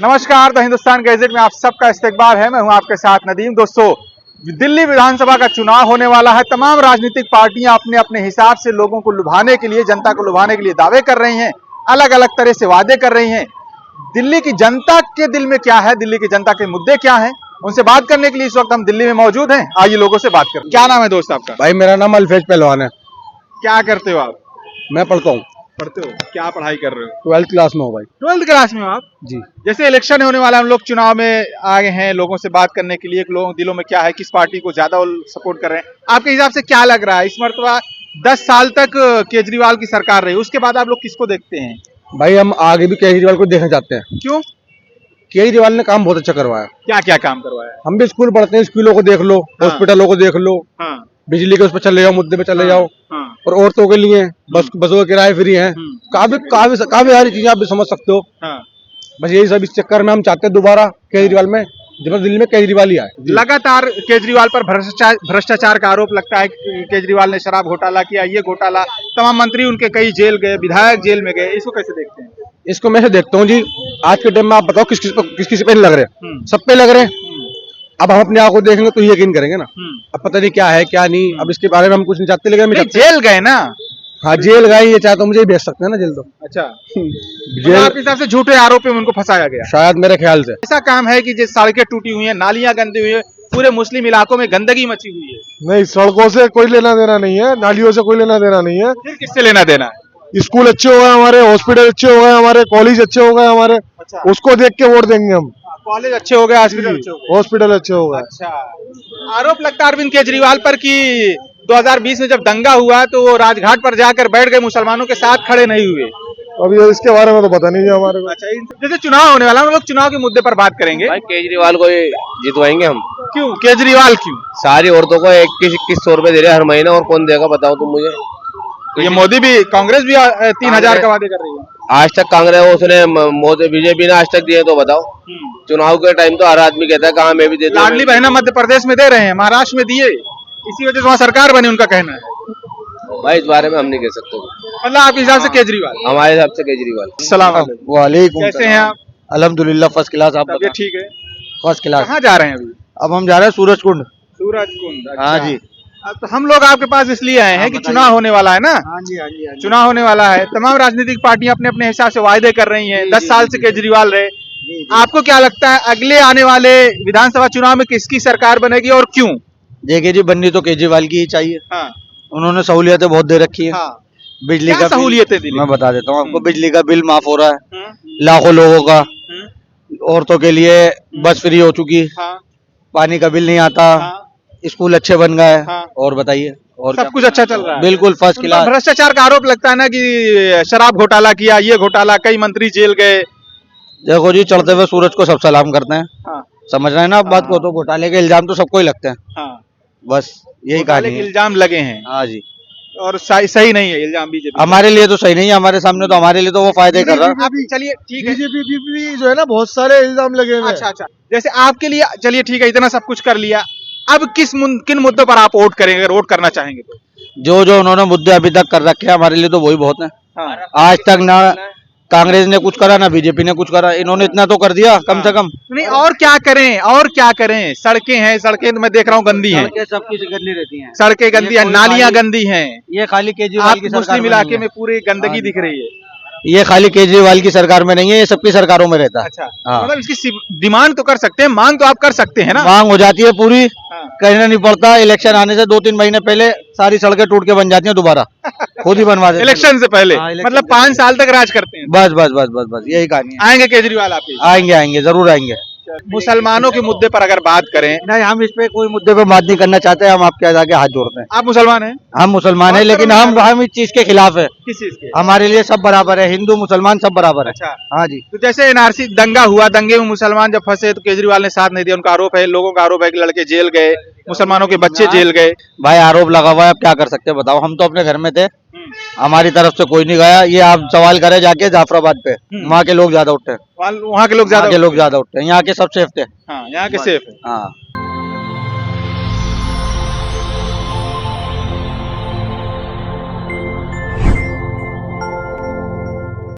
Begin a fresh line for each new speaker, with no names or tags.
नमस्कार, the Hindustan gadget में आप सबका इस्तकबाल है। मैं हूं आपके साथ नदीम। दोस्तों, दिल्ली विधानसभा का चुनाव होने वाला है। तमाम राजनीतिक पार्टियां अपने अपने हिसाब से लोगों को लुभाने के लिए, जनता को लुभाने के लिए दावे कर रही हैं, अलग अलग तरह से वादे कर रही हैं। दिल्ली की जनता के दिल में क्या है, दिल्ली की जनता के मुद्दे क्या हैं, उनसे बात करने के लिए इस वक्त हम दिल्ली में मौजूद हैं। आइए लोगों से बात करें। क्या नाम है दोस्त आपका?
भाई मेरा नाम अल्फेज पहलवान है।
क्या करते हो आप?
मैं पढ़ता हूँ।
पढ़ते हो? क्या पढ़ाई कर रहे हो?
12th क्लास में हो भाई।
12th क्लास में हो आप?
जी।
जैसे इलेक्शन होने वाला है, हम लोग चुनाव में आए हैं लोगों से बात करने के लिए, लोगों दिलों में क्या है, किस पार्टी को ज्यादा सपोर्ट कर रहे हैं, आपके हिसाब से क्या लग रहा है? इस मरतबा 10 साल तक केजरीवाल की सरकार रही, उसके बाद आप लोग किसको देखते हैं?
भाई हम आगे भी केजरीवाल को देखना चाहते हैं।
क्यों?
केजरीवाल ने काम बहुत अच्छा करवाया।
क्या क्या काम करवाया?
हम भी स्कूल पढ़ते हैं, स्कूलों को देख लो, हॉस्पिटलों को देख लो,
हाँ,
बिजली के उस पर चले जाओ, मुद्दे पे चले जाओ,
हाँ,
और औरतों के लिए बसों के किराए फ्री हैं। काफी काफी काफी सारी चीजें आप भी समझ सकते हो।
हाँ।
बस यही सब, इस चक्कर में हम चाहते हैं दोबारा केजरीवाल में, जब दिल्ली में केजरीवाल ही आए।
लगातार केजरीवाल पर भ्रष्टाचार का आरोप लगता है कि केजरीवाल ने शराब घोटाला किया, ये घोटाला, तमाम मंत्री उनके कई जेल गए, विधायक जेल में गए, इसको कैसे देखते हैं?
इसको मैं से देखता हूँ जी, आज के टाइम में आप बताओ किस किस पे नहीं लग रहे, सब पे लग रहे हैं। अब हम अपने आप को देखेंगे तो यकीन करेंगे ना। अब पता नहीं क्या है क्या नहीं, अब इसके बारे में हम कुछ नहीं चाहते, लेकिन
जेल गए ना।
हाँ, जेल गए, ये चाहे तो मुझे भेज सकते हैं ना जेल तो।
अच्छा,
जेल
आपके हिसाब से झूठे आरोप में उनको फंसाया गया
शायद, मेरे ख्याल से।
ऐसा काम है कि जिस सड़कें टूटी हुई हैं, नालियां गंदी हुई है, पूरे मुस्लिम इलाकों में गंदगी मची हुई है।
नहीं, सड़कों से कोई लेना देना नहीं है, नालियों से कोई लेना देना नहीं है।
फिर किससे लेना देना है?
स्कूल अच्छे हो गए हमारे, हॉस्पिटल अच्छे हो गए हमारे, कॉलेज अच्छे हो गए हमारे,
अच्छा।
उसको देख के वोट देंगे हम।
कॉलेज अच्छे हो गए, हॉस्पिटल अच्छे हो गए।
हॉस्पिटल अच्छे हो गए।
अच्छा, आरोप लगता है अरविंद केजरीवाल पर कि 2020 में जब दंगा हुआ तो वो राजघाट पर जाकर बैठ गए, मुसलमानों के साथ खड़े नहीं हुए।
अब ये इसके बारे में तो पता नहीं है हमारे को।
अच्छा, जैसे चुनाव होने वाला है, हम लोग चुनाव के मुद्दे पर बात करेंगे।
भाई केजरीवाल को जितवाएंगे हम।
क्यों केजरीवाल? क्यों?
सारी औरतों को 2100 रुपए दे रहे हैं हर महीने, और कौन देगा बताओ तुम मुझे।
ये मोदी भी, कांग्रेस भी 3000 का वादे कर रही है।
आज तक कांग्रेस उसने मोदी बीजेपी ने आज तक दिए तो बताओ। चुनाव के टाइम तो हर आदमी कहता है कहाँ मैं भी देता हूं।
लाडली बहना मध्य प्रदेश में दे रहे हैं, महाराष्ट्र में दिए, इसी वजह से वहाँ सरकार बनी, उनका कहना है।
भाई इस बारे में हम नहीं कह सकते।
मतलब आपके हिसाब से केजरीवाल?
हमारे हिसाब से केजरीवाल।
अस्सलाम वालेकुम।
वालेकुम।
कैसे हैं आप?
अल्हम्दुलिल्लाह फर्स्ट क्लास। आप
तबीयत ठीक है?
First class.
कहाँ जा रहे हैं अभी?
अब हम जा रहे हैं सूरजकुंड।
सूरजकुंड।
हाँ जी।
अब तो हम लोग आपके पास इसलिए आए हैं कि चुनाव होने वाला है ना।
हाँ जी, हाँ जी,
चुनाव होने वाला है, तमाम राजनीतिक पार्टियां अपने अपने हिसाब से वायदे कर रही हैं। 10 साल से केजरीवाल रहे। आपको क्या लगता है अगले आने वाले विधानसभा चुनाव में किसकी सरकार बनेगी और क्यों?
देखिए जी, बननी तो केजरीवाल की ही चाहिए।
हाँ,
उन्होंने सहूलियतें बहुत दे रखी है।
हाँ।
बिजली
क्या
का
सहूलियतें दी?
मैं बता देता हूँ आपको। बिजली का बिल माफ हो रहा है
हम्म,
लाखों लोगों का।
हम्म,
औरतों के लिए बस फ्री हो चुकी,
हाँ,
पानी का बिल नहीं आता,
हाँ,
स्कूल अच्छे बन गए।
हाँ।
और बताइए, और
सब कुछ अच्छा चल रहा है।
बिल्कुल फर्स्ट
उन पर
क्लास।
भ्रष्टाचार का आरोप लगता है ना कि शराब घोटाला किया, ये घोटाला, कई मंत्री जेल गए।
देखो जी, चढ़ते हुए सूरज को सब सलाम करते हैं।
हाँ,
समझ रहे हैं ना आप बात को? तो घोटाले के इल्जाम तो सबको ही लगते हैं।
हाँ।
बस यही
घोटाले
कहानी
के
है।
इल्जाम लगे हैं
हाँ जी।
और सही नहीं है इल्जाम बीजेपी।
हमारे लिए तो सही नहीं है, हमारे सामने तो, हमारे लिए तो वो फायदे कर रहा है।
आप चलिए ठीक है।
बीजेपी भी जो है ना, बहुत सारे इल्जाम लगे हुए हैं।
अच्छा, अच्छा। जैसे आपके लिए चलिए ठीक है, इतना सब कुछ कर लिया, अब किन मुद्दों पर आप वोट करेंगे, अगर वोट करना चाहेंगे तो?
जो जो उन्होंने मुद्दे अभी तक कर रखे हैं, हमारे लिए तो वही बहुत है।
हाँ।
आज तक ना कांग्रेस ने कुछ करा, ना बीजेपी ने कुछ करा, इन्होंने इतना तो कर दिया कम से कम।
नहीं, और क्या करें, और क्या करें? सड़कें हैं, सड़कें तो मैं देख रहा हूँ गंदी हैं,
सबकी गंदी रहती हैं।
सड़कें गंदी हैं, नालियां गंदी हैं।
ये खाली केजरीवाल की सरकार
मुस्लिम
में
इलाके
नहीं
में पूरी गंदगी दिख रही है।
है। ये खाली केजरीवाल की सरकार में नहीं है, ये सबकी सरकारों में रहता है।
अच्छा,
हाँ।
मतलब इसकी डिमांड तो कर सकते हैं, मांग तो आप कर सकते हैं ना।
मांग हो जाती है पूरी,
हाँ।
कहना नहीं पड़ता। इलेक्शन आने से 2-3 महीने पहले सारी सड़कें टूट के बन जाती हैं दोबारा, खुद ही बनवा देते हैं।
इलेक्शन से पहले?
हाँ, इलेक्शन
मतलब
से
5 साल तक राज करते हैं।
बस बस बस बस बस यही कहानी है।
आएंगे केजरीवाल आपके?
आएंगे, आएंगे, जरूर आएंगे।
मुसलमानों के मुद्दे पर अगर बात करें,
नहीं, हम इस पे कोई मुद्दे पे बात नहीं करना चाहते। हम आपके आगे हाथ जोड़ते हैं।
आप मुसलमान हैं?
हम मुसलमान हैं, लेकिन हम इस चीज के खिलाफ है।
किस चीज के?
हमारे लिए सब बराबर है, हिंदू मुसलमान सब बराबर है।
अच्छा,
हाँ जी।
तो जैसे एनआरसी दंगा हुआ, दंगे में मुसलमान जब फंसे तो केजरीवाल ने साथ नहीं दिया, उनका आरोप है, लोगों का आरोप है कि लड़के जेल गए, मुसलमानों के बच्चे जेल गए।
भाई आरोप लगा हुआ है, अब क्या कर सकते हैं बताओ? हम तो अपने घर में थे, हमारी तरफ से कोई नहीं गया। ये आप सवाल करें जाके जाफराबाद पे, वहाँ के लोग ज्यादा उठते हैं।
वहाँ के लोग
वहाँ के लोग ज्यादा उठते हैं, यहाँ के सब सेफ थे।
हाँ, यहाँ के सेफ है।
हाँ।